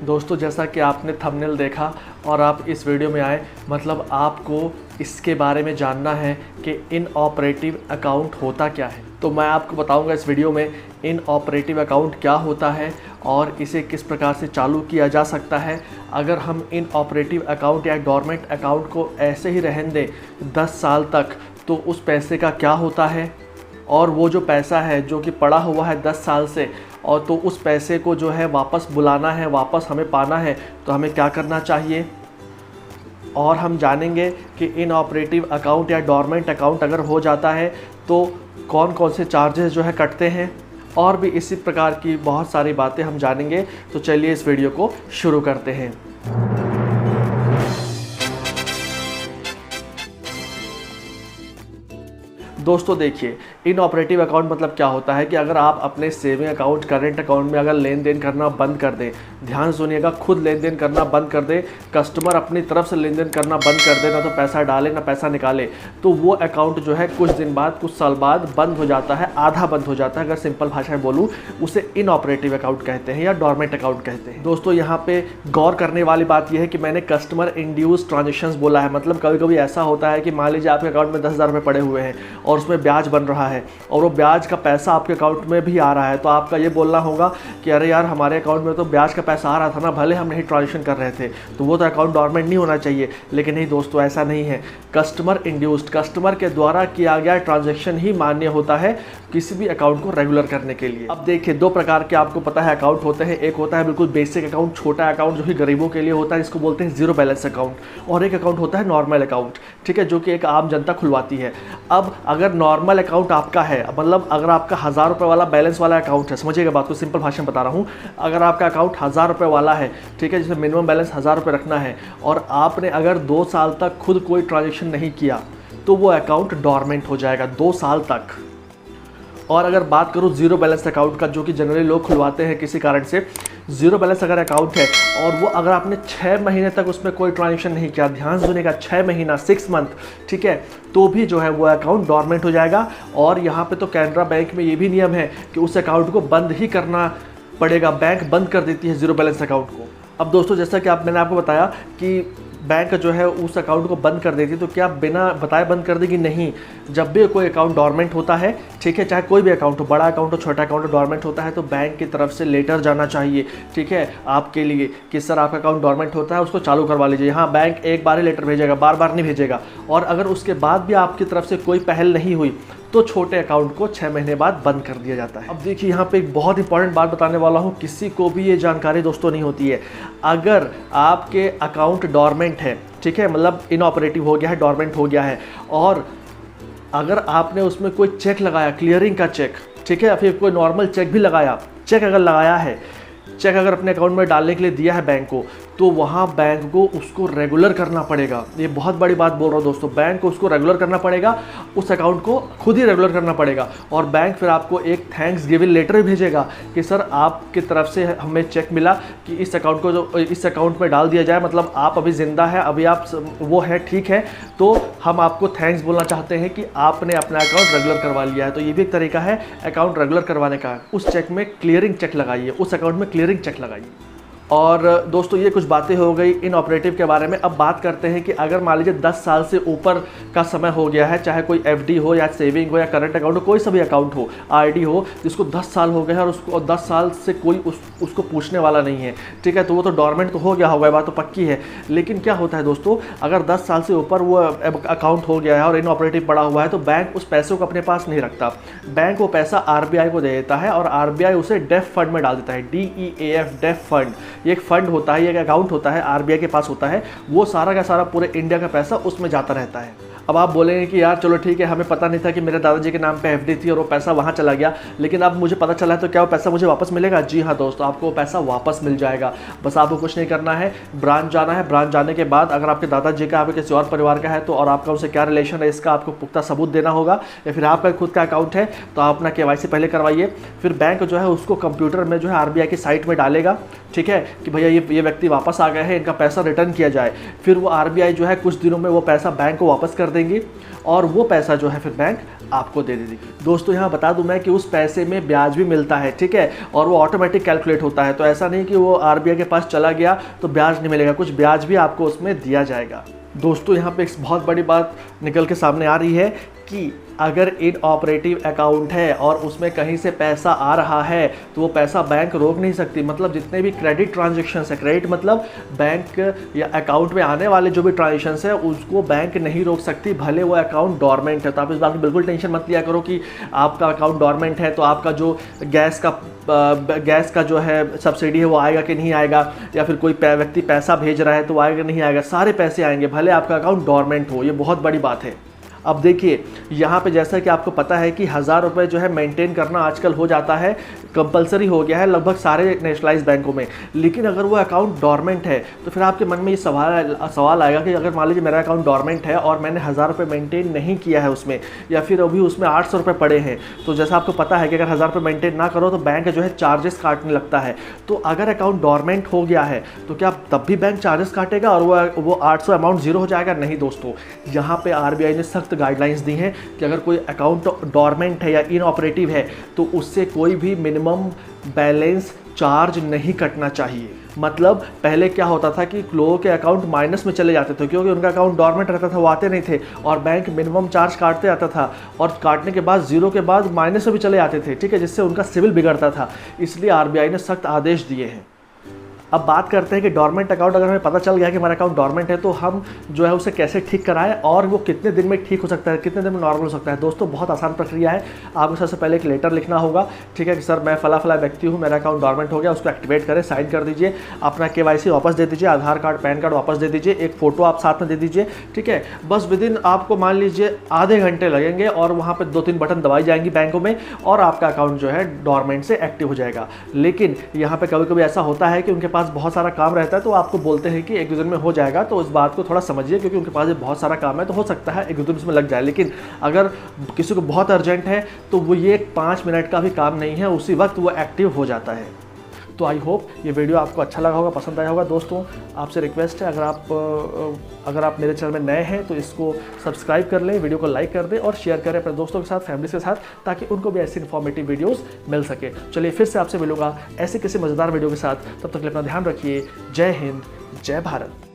दोस्तों जैसा कि आपने थंबनेल देखा और आप इस वीडियो में आए, मतलब आपको इसके बारे में जानना है कि इनऑपरेटिव अकाउंट होता क्या है। तो मैं आपको बताऊंगा इस वीडियो में इनऑपरेटिव अकाउंट क्या होता है और इसे किस प्रकार से चालू किया जा सकता है। अगर हम इनऑपरेटिव अकाउंट या डोरमेंट अकाउंट को ऐसे ही रहने दें 10 साल तक, तो उस पैसे का क्या होता है, और वो जो पैसा है जो कि पड़ा हुआ है 10 साल से, और तो उस पैसे को जो है वापस बुलाना है, वापस हमें पाना है, तो हमें क्या करना चाहिए। और हम जानेंगे कि इनऑपरेटिव अकाउंट या डोरमेंट अकाउंट अगर हो जाता है तो कौन कौन से चार्जेस जो है कटते हैं, और भी इसी प्रकार की बहुत सारी बातें हम जानेंगे। तो चलिए इस वीडियो को शुरू करते हैं। दोस्तों देखिए, इनऑपरेटिव अकाउंट मतलब क्या होता है कि अगर आप अपने सेविंग अकाउंट, करेंट अकाउंट में अगर लेन देन करना बंद कर दें, ध्यान सुनिएगा, खुद लेन देन करना बंद कर दें, कस्टमर अपनी तरफ से लेन देन करना बंद कर दे, ना तो पैसा डाले ना पैसा निकाले, तो वो अकाउंट जो है कुछ दिन बाद, कुछ साल बाद बंद हो जाता है, आधा बंद हो जाता है। अगर सिंपल भाषा में बोलूँ, उसे इनऑपरेटिव अकाउंट कहते हैं या डोरमेंट अकाउंट कहते हैं। दोस्तों यहाँ पे गौर करने वाली बात यह है कि मैंने कस्टमर इंड्यूस ट्रांजेक्शंस बोला है। मतलब कभी कभी ऐसा होता है कि मान लीजिए आपके अकाउंट में 10,000 रुपये पड़े हुए हैं और उसमें ब्याज बन रहा है और वो ब्याज का पैसा आपके अकाउंट में भी आ रहा है, तो आपका ये बोलना होगा कि अरे यार, हमारे अकाउंट में तो ब्याज का पैसा आ रहा था ना, भले हम नहीं ट्रांजेक्शन कर रहे थे, तो वो तो अकाउंट डोरमेंट नहीं होना चाहिए। लेकिन नहीं दोस्तों, ऐसा नहीं है। कस्टमर इंड्यूस्ड, कस्टमर के द्वारा किया गया ट्रांजेक्शन ही मान्य होता है किसी भी अकाउंट को रेगुलर करने के लिए। अब देखिए, दो प्रकार के आपको पता है अकाउंट होते हैं। एक होता है बिल्कुल बेसिक अकाउंट, छोटा अकाउंट जो कि गरीबों के लिए होता है, इसको बोलते हैं जीरो बैलेंस अकाउंट, और एक अकाउंट होता है नॉर्मल अकाउंट, ठीक है, जो कि एक आम जनता खुलवाती है। अब अगर नॉर्मल अकाउंट आपका है, मतलब अगर आपका 1000 रुपये वाला बैलेंस वाला अकाउंट है, समझिएगा बात को, सिंपल भाषा में बता रहा हूँ, अगर आपका अकाउंट 1000 रुपये वाला है, ठीक है, जिसमें मिनिमम बैलेंस 1000 रुपये रखना है, और आपने अगर 2 साल तक खुद कोई ट्रांजेक्शन नहीं किया, तो वो अकाउंट डोरमेंट हो जाएगा 2 साल तक। और अगर बात करूँ जीरो बैलेंस अकाउंट का, जो कि जनरली लोग खुलवाते हैं किसी कारण से, जीरो बैलेंस अगर अकाउंट है और वो अगर आपने 6 महीने तक उसमें कोई ट्रांजेक्शन नहीं किया, ध्यान सुनिएगा, 6 महीना, 6 मंथ, ठीक है, तो भी जो है वो अकाउंट डोरमेंट हो जाएगा। और यहाँ पे तो कैनरा बैंक में ये भी नियम है कि उस अकाउंट को बंद ही करना पड़ेगा, बैंक बंद कर देती है जीरो बैलेंस अकाउंट को। अब दोस्तों जैसा कि मैंने आपको बताया कि बैंक जो है उस अकाउंट को बंद कर देती है, तो क्या बिना बताए बंद कर देगी? नहीं। जब भी कोई अकाउंट डोरमेंट होता है, ठीक है, चाहे कोई भी अकाउंट हो, बड़ा अकाउंट हो, छोटा अकाउंट हो, डोरमेंट होता है, तो बैंक की तरफ से लेटर जाना चाहिए, ठीक है, आपके लिए कि सर आपका अकाउंट डोरमेंट होता है, उसको चालू करवा लीजिए। हाँ, बैंक एक बार ही लेटर भेजेगा, बार बार नहीं भेजेगा। और अगर उसके बाद भी आपकी तरफ से कोई पहल नहीं हुई, तो छोटे अकाउंट को 6 महीने बाद बंद कर दिया जाता है। अब देखिए, यहाँ पे एक बहुत इंपॉर्टेंट बात बताने वाला हूँ, किसी को भी ये जानकारी दोस्तों नहीं होती है। अगर आपके अकाउंट डोरमेंट है, ठीक है, मतलब इनऑपरेटिव हो गया है, डोरमेंट हो गया है, और अगर आपने उसमें कोई चेक लगाया, क्लियरिंग का चेक, ठीक है, फिर कोई नॉर्मल चेक भी लगाया, चेक अगर लगाया है, चेक अगर अपने अकाउंट में डालने के लिए दिया है बैंक को, तो वहाँ बैंक को उसको रेगुलर करना पड़ेगा। ये बहुत बड़ी बात बोल रहा हूँ दोस्तों, बैंक को उसको रेगुलर करना पड़ेगा, उस अकाउंट को खुद ही रेगुलर करना पड़ेगा। और बैंक फिर आपको एक थैंक्स गिविंग लेटर भेजेगा कि सर आपकी तरफ से हमें चेक मिला कि इस अकाउंट को जो इस अकाउंट में डाल दिया जाए, मतलब आप अभी ज़िंदा है, अभी आप वो है, ठीक है, तो हम आपको थैंक्स बोलना चाहते हैं कि आपने अपना अकाउंट रेगुलर करवा लिया है। तो ये भी एक तरीका है अकाउंट रेगुलर करवाने का। उस चेक में क्लियरिंग चेक लगाइए, उस अकाउंट में क्लियरिंग चेक लगाइए। और दोस्तों ये कुछ बातें हो गई इनऑपरेटिव के बारे में। अब बात करते हैं कि अगर मान लीजिए 10 साल से ऊपर का समय हो गया है, चाहे कोई एफडी हो या सेविंग हो या करंट अकाउंट हो, कोई सा भी अकाउंट हो, आरडी हो, जिसको 10 साल हो गए हैं और उसको 10 साल से कोई उसको पूछने वाला नहीं है, ठीक है, तो वो तो डोरमेंट तो हो गया होगा, बात तो पक्की है। लेकिन क्या होता है दोस्तों, अगर 10 साल से ऊपर वो अकाउंट हो गया है और इनऑपरेटिव पड़ा हुआ है, तो बैंक उस पैसे को अपने पास नहीं रखता। बैंक वो पैसा आरबीआई को दे देता है और आरबीआई उसे डेफ फंड में डाल देता है, DEAF, डेफ फंड। ये एक फंड होता है, एक अकाउंट होता है, आरबीआई के पास होता है, वो सारा का सारा पूरे इंडिया का पैसा उसमें जाता रहता है। अब आप बोलेंगे कि यार चलो ठीक है, हमें पता नहीं था कि मेरे दादाजी के नाम पे एफडी थी और वो पैसा वहाँ चला गया, लेकिन अब मुझे पता चला है, तो क्या वो पैसा मुझे वापस मिलेगा? जी हाँ दोस्तों, आपको वो पैसा वापस मिल जाएगा। बस आपको कुछ नहीं करना है, ब्रांच जाना है। ब्रांच जाने के बाद अगर आपके दादाजी का, आपके किसी और परिवार का है, तो और आपका उनसे क्या रिलेशन है, इसका आपको पुख्ता सबूत देना होगा। या फिर आपका खुद का अकाउंट है तो आप अपना KYC पहले करवाइए। फिर बैंक जो है उसको कंप्यूटर में जो है आरबीआई की साइट में डालेगा, ठीक है, कि भैया ये व्यक्ति वापस आ गए हैं, इनका पैसा रिटर्न किया जाए। फिर वो आरबीआई जो है कुछ दिनों में वो पैसा बैंक को वापस कर देंगी और वो पैसा जो है फिर बैंक आपको दे देगी। दोस्तों यहाँ बता दूं मैं कि उस पैसे में ब्याज भी मिलता है, ठीक है, और वो ऑटोमेटिक कैलकुलेट होता है। तो ऐसा नहीं कि वो आरबीआई के पास चला गया तो ब्याज नहीं मिलेगा, कुछ ब्याज भी आपको उसमें दिया जाएगा। दोस्तों यहाँ पे एक बहुत बड़ी बात निकल के सामने आ रही है कि अगर इनऑपरेटिव अकाउंट है और उसमें कहीं से पैसा आ रहा है तो वो पैसा बैंक रोक नहीं सकती। मतलब जितने भी क्रेडिट ट्रांजैक्शंस है, क्रेडिट मतलब बैंक या अकाउंट में आने वाले जो भी ट्रांजैक्शंस है उसको बैंक नहीं रोक सकती, भले वो अकाउंट डॉर्मेंट है। तो आप इस बात की बिल्कुल टेंशन मत लिया करो कि आपका अकाउंट डॉर्मेंट है तो आपका जो गैस का जो है सब्सिडी है वो आएगा कि नहीं आएगा, या फिर कोई व्यक्ति पैसा भेज रहा है तो आएगा कि नहीं आएगा। सारे पैसे आएंगे भले आपका अकाउंट डॉर्मेंट हो, ये बहुत बड़ी बात है। अब देखिए यहाँ पे जैसा कि आपको पता है कि 1000 रुपये जो है मेंटेन करना आजकल हो जाता है, कंपलसरी हो गया है लगभग सारे नेशनलाइज बैंकों में। लेकिन अगर वो अकाउंट डॉर्मेंट है तो फिर आपके मन में ये सवाल आएगा कि अगर मान लीजिए मेरा अकाउंट डॉर्मेंट है और मैंने 1000 रुपये मेंटेन नहीं किया है उसमें, या फिर अभी उसमें 800 रुपये पड़े हैं, तो जैसा आपको पता है कि अगर 1000 रुपये मेंटेन ना करो तो बैंक जो है चार्जेस काटने लगता है। तो अगर अकाउंट डॉर्मेंट हो गया है तो क्या तब भी बैंक चार्जेस काटेगा और वो 800 अमाउंट जीरो हो जाएगा? नहीं दोस्तों, यहाँ पे आरबीआई ने सख्त गाइडलाइंस दी हैं कि अगर कोई अकाउंट डॉर्मेंट है या इनऑपरेटिव है तो उससे कोई भी मिनिमम बैलेंस चार्ज नहीं कटना चाहिए। मतलब पहले क्या होता था कि लोगों के अकाउंट माइनस में चले जाते थे क्योंकि उनका अकाउंट डॉर्मेंट रहता था, वो आते नहीं थे और बैंक मिनिमम चार्ज काटते आता था और काटने के बाद जीरो के बाद माइनस में भी चले जाते थे, ठीक है, जिससे उनका सिविल बिगड़ता था। इसलिए आरबीआई ने सख्त आदेश दिए हैं। अब बात करते हैं कि डॉर्मेंट अकाउंट अगर हमें पता चल गया कि हमारा अकाउंट डॉर्मेंट है तो हम जो है उसे कैसे ठीक कराएं और वो कितने दिन में ठीक हो सकता है, कितने दिन में नॉर्मल हो सकता है। दोस्तों बहुत आसान प्रक्रिया है। आपको सबसे पहले एक लेटर लिखना होगा, ठीक है, कि सर मैं फला व्यक्ति हूँ, मेरा अकाउंट डॉर्मेंट हो गया, उसको एक्टिवेट करें, साइन कर दीजिए, अपना KYC वापस दे दीजिए, आधार कार्ड पैन कार्ड वापस दे दीजिए, एक फ़ोटो आप साथ में दे दीजिए, ठीक है। बस विदिन आपको मान लीजिए आधे घंटे लगेंगे और वहाँ पर 2-3 बटन दबाई जाएंगी बैंकों में और आपका अकाउंट जो है डॉर्मेंट से एक्टिव हो जाएगा। लेकिन यहाँ पर कभी कभी ऐसा होता है कि उनके पास बहुत सारा काम रहता है तो आपको बोलते हैं कि 1-2 दिन में हो जाएगा, तो इस बात को थोड़ा समझिए क्योंकि उनके पास बहुत सारा काम है, तो हो सकता है 1-2 दिन उसमें लग जाए। लेकिन अगर किसी को बहुत अर्जेंट है तो वो ये 5 मिनट का भी काम नहीं है, उसी वक्त वो एक्टिव हो जाता है। तो आई होप ये वीडियो आपको अच्छा लगा होगा, पसंद आया होगा। दोस्तों आपसे रिक्वेस्ट है, अगर आप मेरे चैनल में नए हैं तो इसको सब्सक्राइब कर लें, वीडियो को लाइक कर दें और शेयर करें अपने दोस्तों के साथ, फैमिली के साथ, ताकि उनको भी ऐसी इन्फॉर्मेटिव वीडियोस मिल सके। चलिए फिर से आपसे मिलूंगा ऐसे किसी मज़ेदार वीडियो के साथ, तब तक के लिए अपना ध्यान रखिए। जय हिंद, जय भारत।